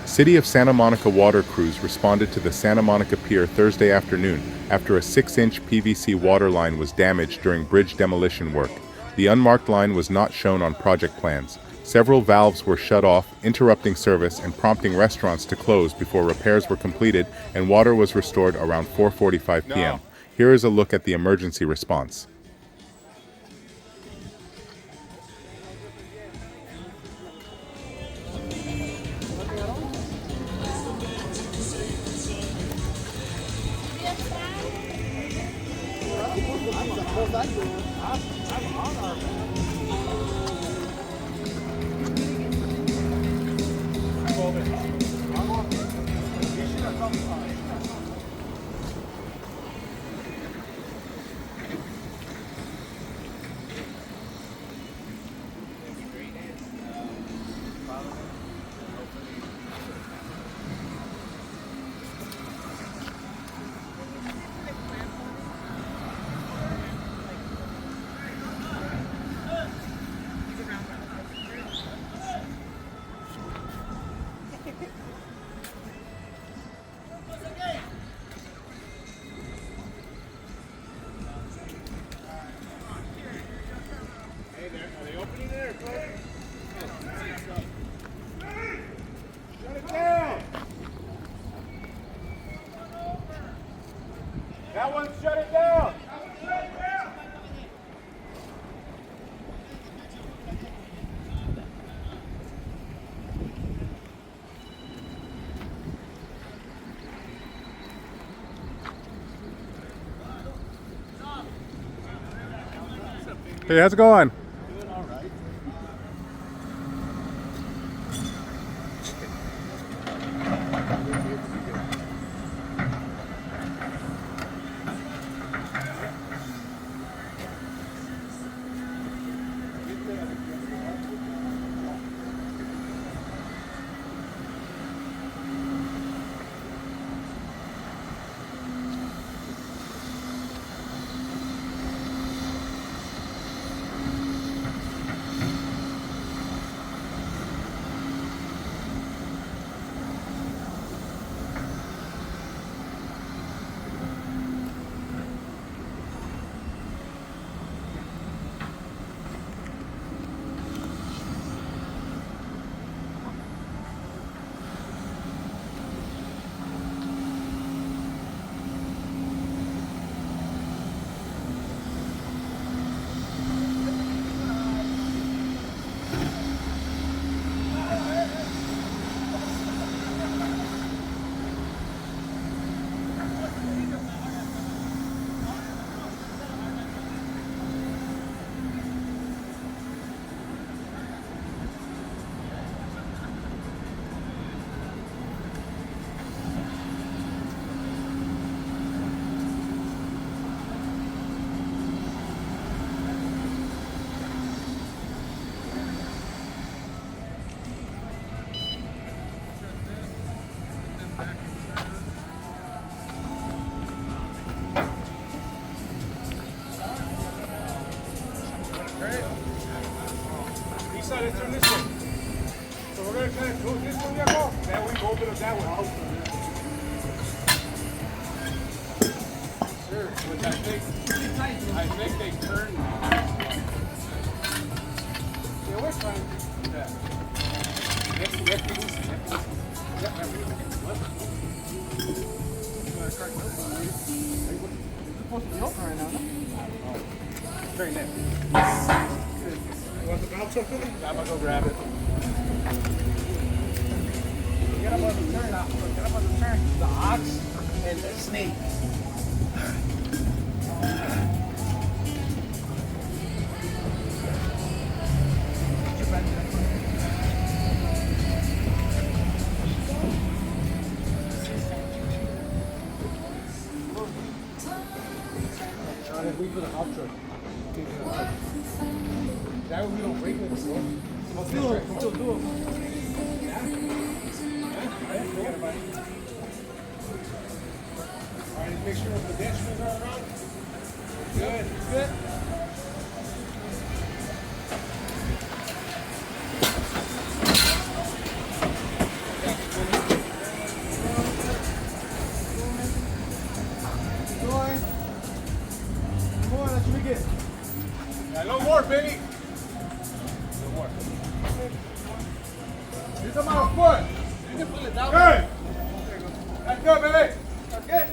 City of Santa Monica water crews responded to the Santa Monica Pier Thursday afternoon after a 6-inch PVC water line was damaged during bridge demolition work. The unmarked line was not shown on project plans. Several valves were shut off, interrupting service and prompting restaurants to close before repairs were completed and water was restored around 4:45 p.m. Here is a look at the emergency response. That one, shut it down! Hey, how's it going? Doing all right. Let's turn this way. So we're going to kind of close this one, Diego. That way we open up that one. Sure. Which I think they turn. Yeah, we're fine. Yeah. It's supposed to be open right now, no? Oh. Very nice. You want the valve open? I'm going to go grab it. Forget about the turn out. Forget about the turn. The ox and the snake. Wait for the hot truck. That way we don't break it. Still do it. Yeah? Forget about it. Alright, make sure the pedestrians are around. Good. Good. No more, baby. No more. You're talking about a foot. You can pull it down. Good. That's good, baby. That's good.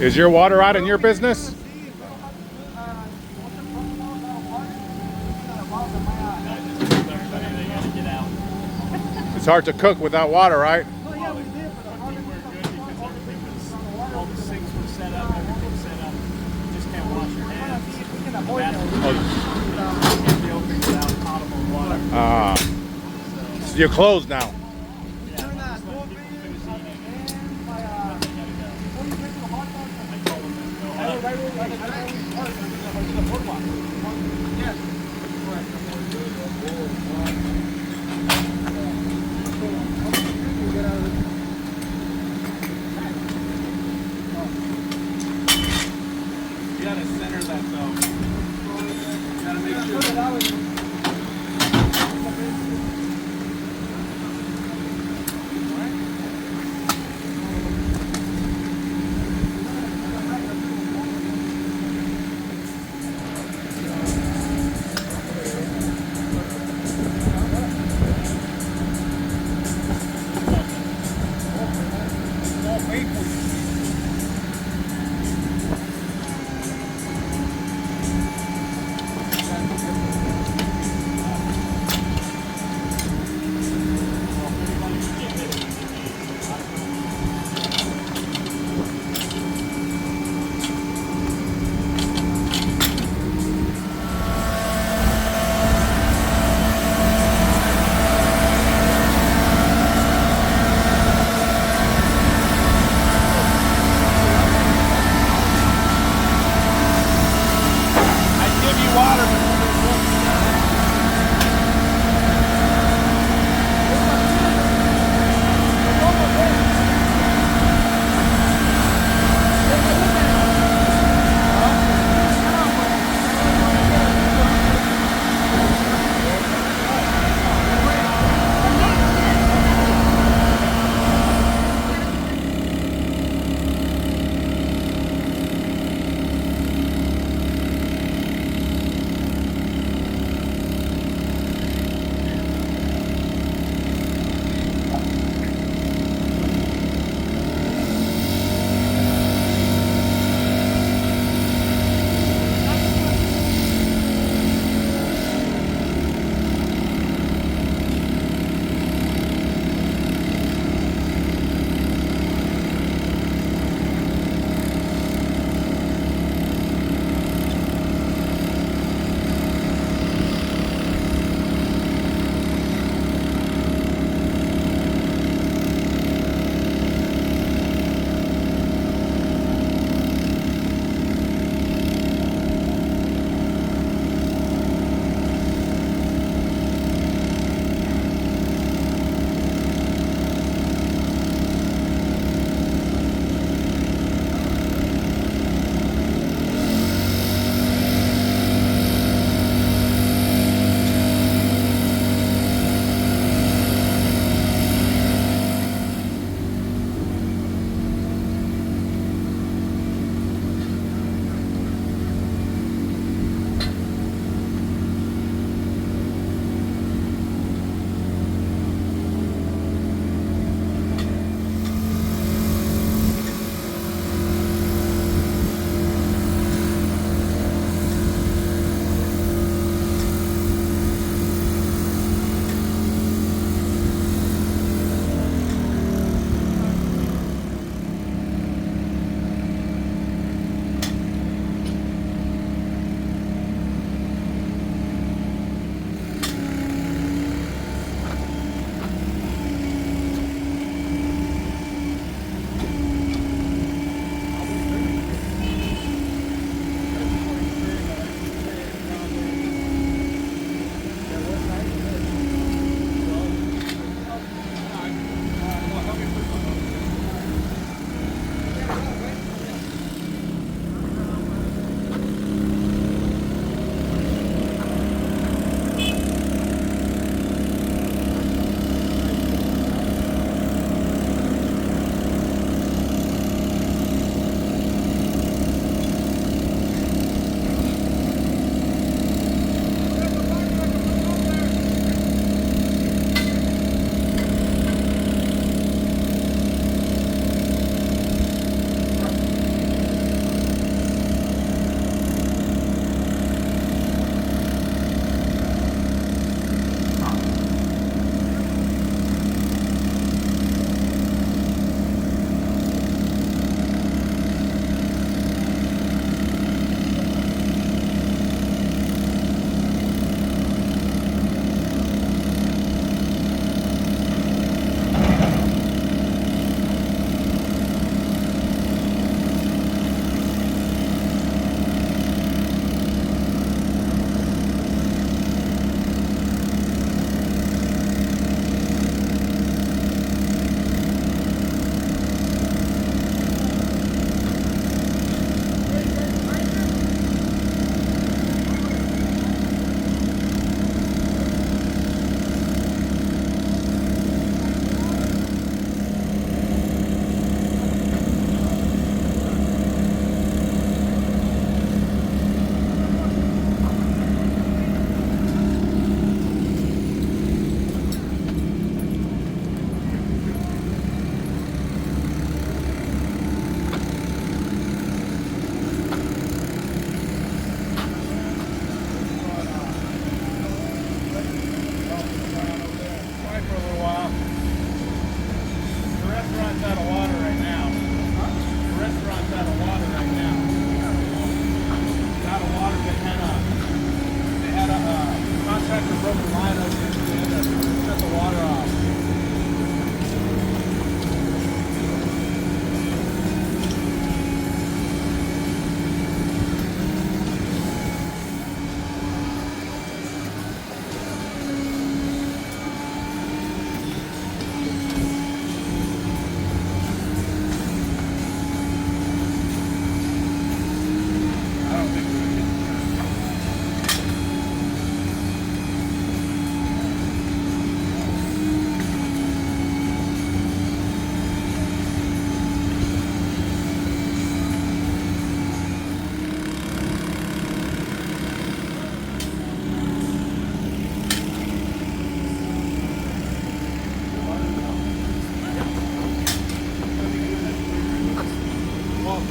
Is your water out in your business? It's hard to cook without water, right? So you're closed now.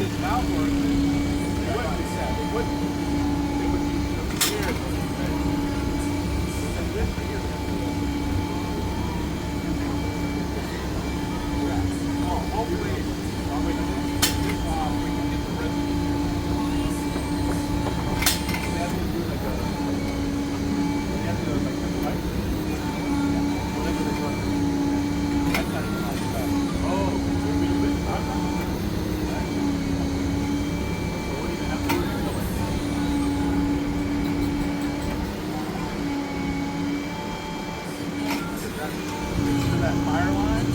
this valve works, it wouldn't be set. It would be here. And this right here. Hopefully, we can get the residue. We have to do like a pipe. Whatever they run. That's not even like that. Oh, we do it. I'm not doing that. So what do you have to do to kill it? To that fire line.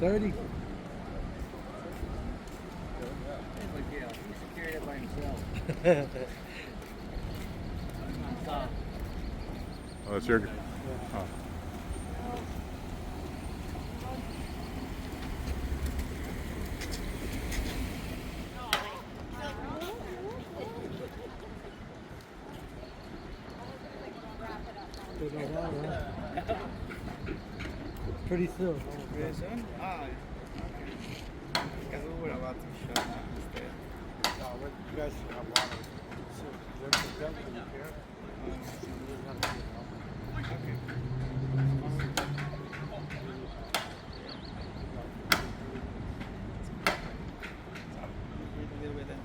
dirty. He should carry it by himself. Oh, that's your. Oh. Pretty still. Son? Ah, okay. Because we were about to shut down instead. You guys should have water. So, them to repair. Okay. A little bit then.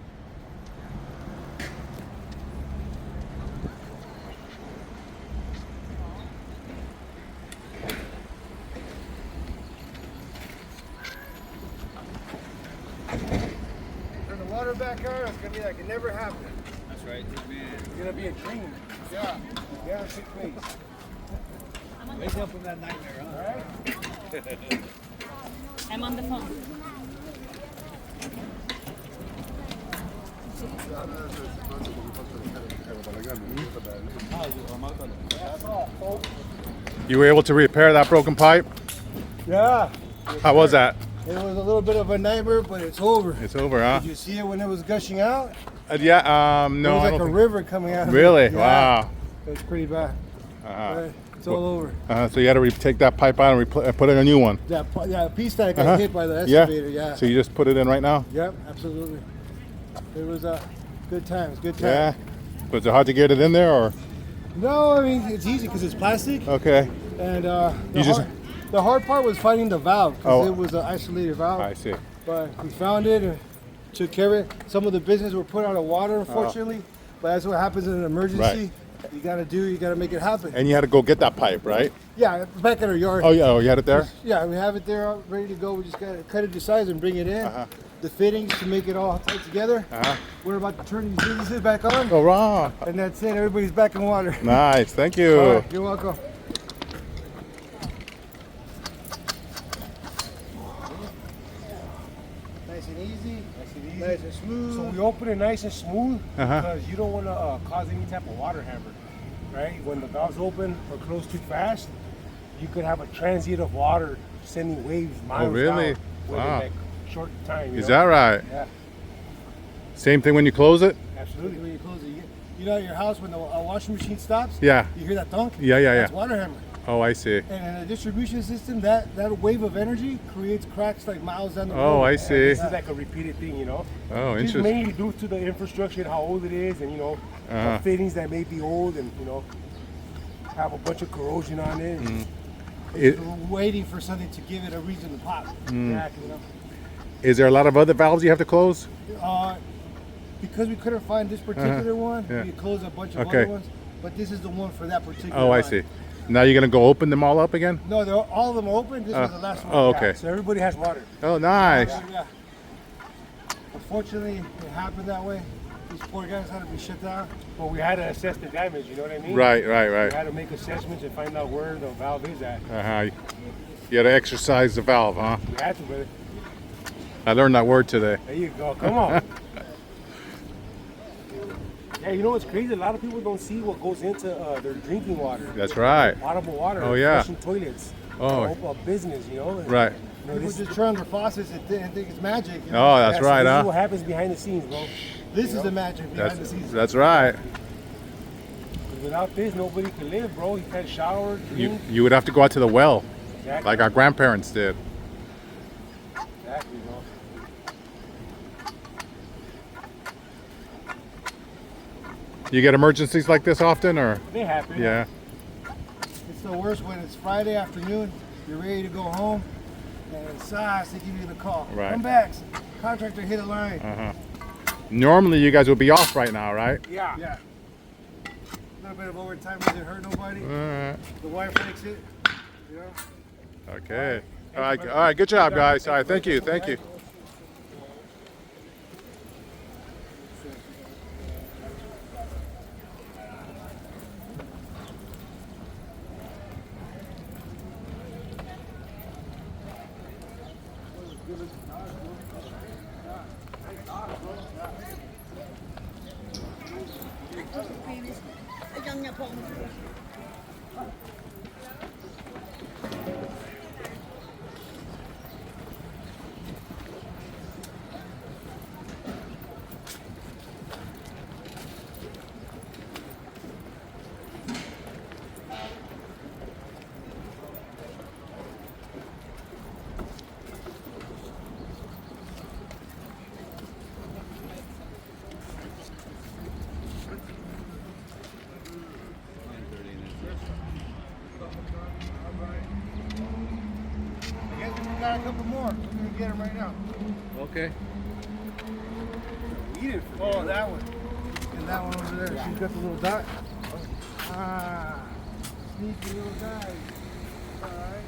Turn the water back on, it's gonna be like it never happened. That's right, man. It's gonna be a dream. Yeah. Yeah, it took place. Wake up from that nightmare, huh? Alright? I'm on the phone. You were able to repair that broken pipe? Yeah. How was that? It was a little bit of a nightmare, but it's over. It's over, huh? Did you see it when it was gushing out? Yeah, no. It was I like don't a think- river coming out. Really? Yeah. Wow. It was pretty bad. But it's all over. So you had to take that pipe out and put in a new one. That piece that got hit by the excavator, yeah. So you just put it in right now? Yep, absolutely. It was good times, good Yeah. times. Was it hard to get it in there, or? No, I mean, it's easy because it's plastic. Okay. And just- the hard part was finding the valve because Oh. it was an isolated valve. I see. But we found it and took care of it. Some of the business were put out of water, unfortunately. But that's what happens in an emergency. You gotta make it happen. And you had to go get that pipe, right? Yeah, it's back at our yard. Oh, yeah. Oh, you had it there? Yeah, we have it there ready to go. We just gotta cut it to size and bring it in. The fittings to make it all tight together. We're about to turn these businesses back on. Oh, wow. And that's it. Everybody's back in water. Nice. Thank you. All right, you're welcome. Nice and easy. Nice and smooth. So we open it nice and smooth Uh-huh. because you don't want to cause any type of water hammer, right? When the valves open or close too fast, you could have a transient of water sending waves miles really? down within Wow. like short time. Is that right? Yeah, Same thing when you close it? absolutely. When you close it, you know, at your house when the washing machine stops. Yeah. You hear that thunk? Yeah, yeah, That's yeah. water hammer. Oh, I see. And in a distribution system, that wave of energy creates cracks like miles down the road. Oh, I see. This is like a repeated thing, you know. Oh, Just interesting. mainly due to the infrastructure and how old it is, and the fittings that may be old, and have a bunch of corrosion on it. It- We're waiting for something to give it a reason to pop. Exactly. Is there a lot of other valves you have to close? Because we couldn't find this particular one, yeah. we closed a bunch of Okay. other ones. But this is the one for that particular Oh, I line. see. Now you're going to go open them all up again? No, all of them are open. This was the last one. Oh, okay. So everybody has water. Oh, nice. Yeah. Unfortunately, it happened that way. These poor guys had to be shut down. But we had to assess the damage, you know what I mean? Right. We had to make assessments and find out where the valve is at. You had to exercise the valve, huh? We had to, brother. I learned that word today. There you go. Come on. Yeah, you know what's crazy? A lot of people don't see what goes into their drinking water. That's right. Potable water. Oh, yeah. Flushing toilets. Oh. Open a business, you know? Right. You know, People this, just turn their faucets and think it's magic. You know? Oh, that's right, this is huh? what happens behind the scenes, bro. This is the magic behind the scenes. That's right. Without this, nobody can live, bro. You can't shower, drink. You would have to go out to the well, Exactly. like our grandparents did. Exactly, bro. You get emergencies like this often, or? They happen. Yeah. It's the worst when it's Friday afternoon, you're ready to go home, and it's SARS, they give you the call. Right. Come back, contractor hit a line. Normally you guys would be off right now, right? Yeah. Yeah. A little bit of overtime doesn't hurt nobody. Alright. The wire fix it, you know. Okay. All right. Good job, guys. All right. Thank you. Thank you. I guess we got a couple more. We're gonna get them right now. Okay. Oh, that one. And that one over there. She's got the little dot. Ah, sneaky little guy. All right.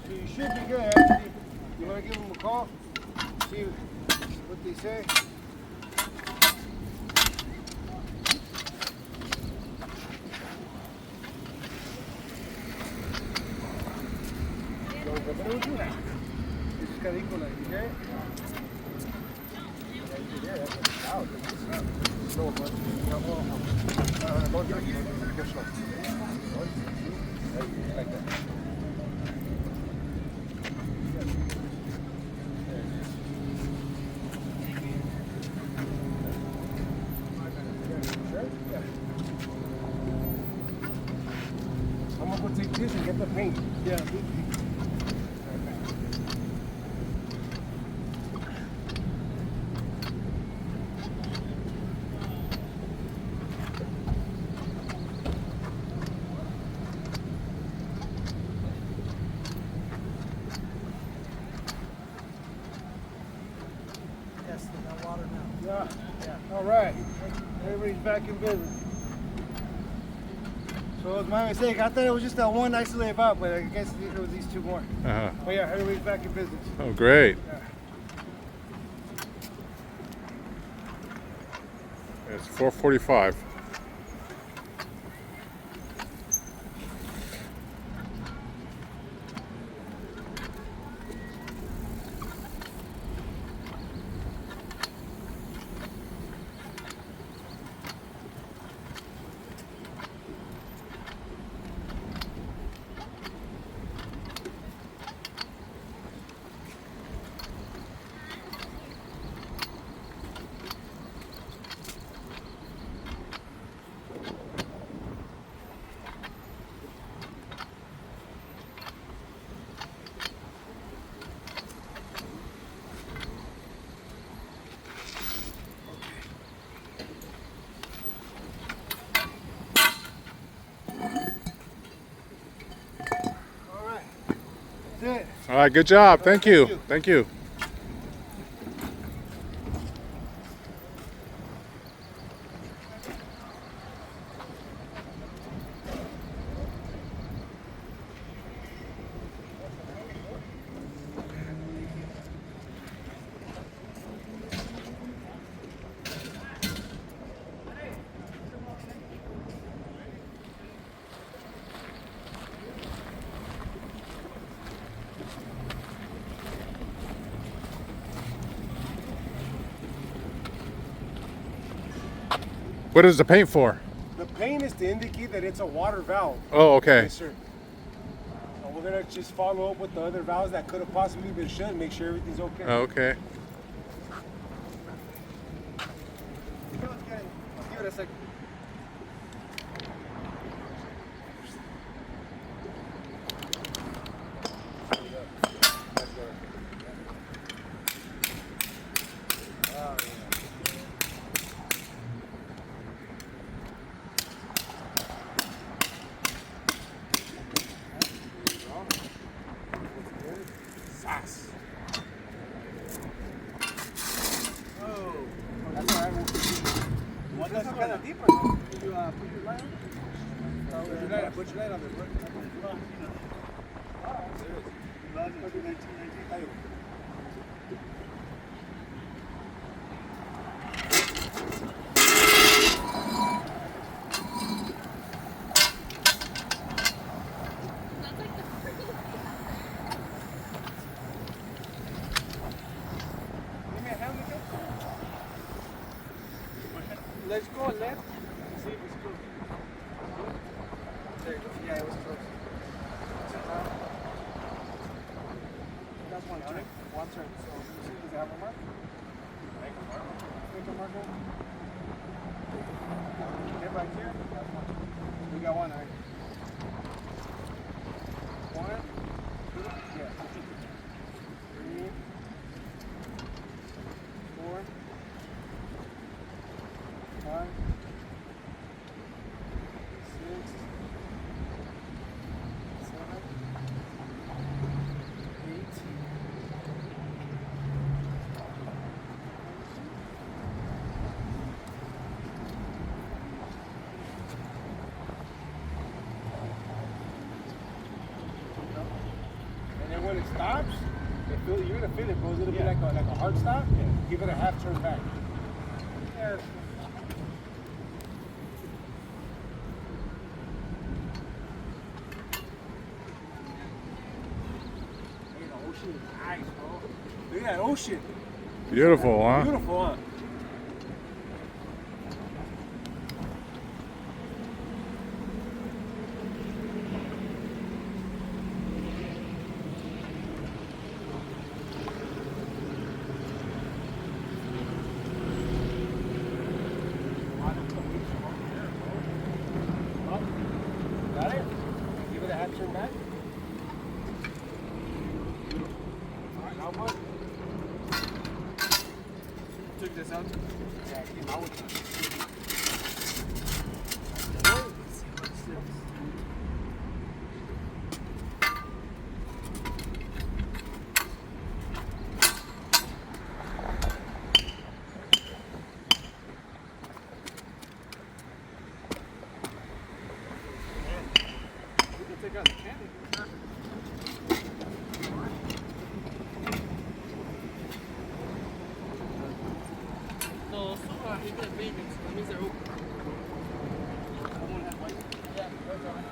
You should be good. Actually, you want to give them a call? See what they say. You just gotta equalize, you hear it? Yeah, you can hear it. That's loud. It's slow, but don't do it. Go slow. Like that. I'm gonna go take this and get the paint. Yeah. Yes, they got water now. Yeah. All right. Everybody's back in business. So it was my mistake. I thought it was just that one isolated valve, but I guess it was these two more. Uh-huh. But yeah, everybody's back in business. Oh, great. Yeah. It's 4:45. That's it. All right, good job. Thank you. Thank you. What is the paint for? The paint is to indicate that it's a water valve. Oh, okay. Yes, sir. And we're gonna just follow up with the other valves that could have possibly been shut and make sure everything's okay. Oh, okay. Give it a second. That's kind of deeper, no? Did you put your light on? Put your light on there, bro. Let's go left. See if it's close. There you go. Yeah, it was close. That's one turn. One turn. So, does it have a mark? Make a mark. Make a mark. Get right here. That's one. We got one, right? One. Two. Yeah. 3. 4. 5, 6, 7, 8. And then when it stops, you're gonna feel it, bro. It'll be like a hard stop. Yeah. Give it a half turn back. Yeah. Nice, bro. Look at that ocean. Beautiful, huh? Beautiful, huh? Got it? Give it a half turn back. Took this out? Yeah, I came out with it. We can take out the candy. No, he did maintenance. That means they're open. Yeah, that's all right.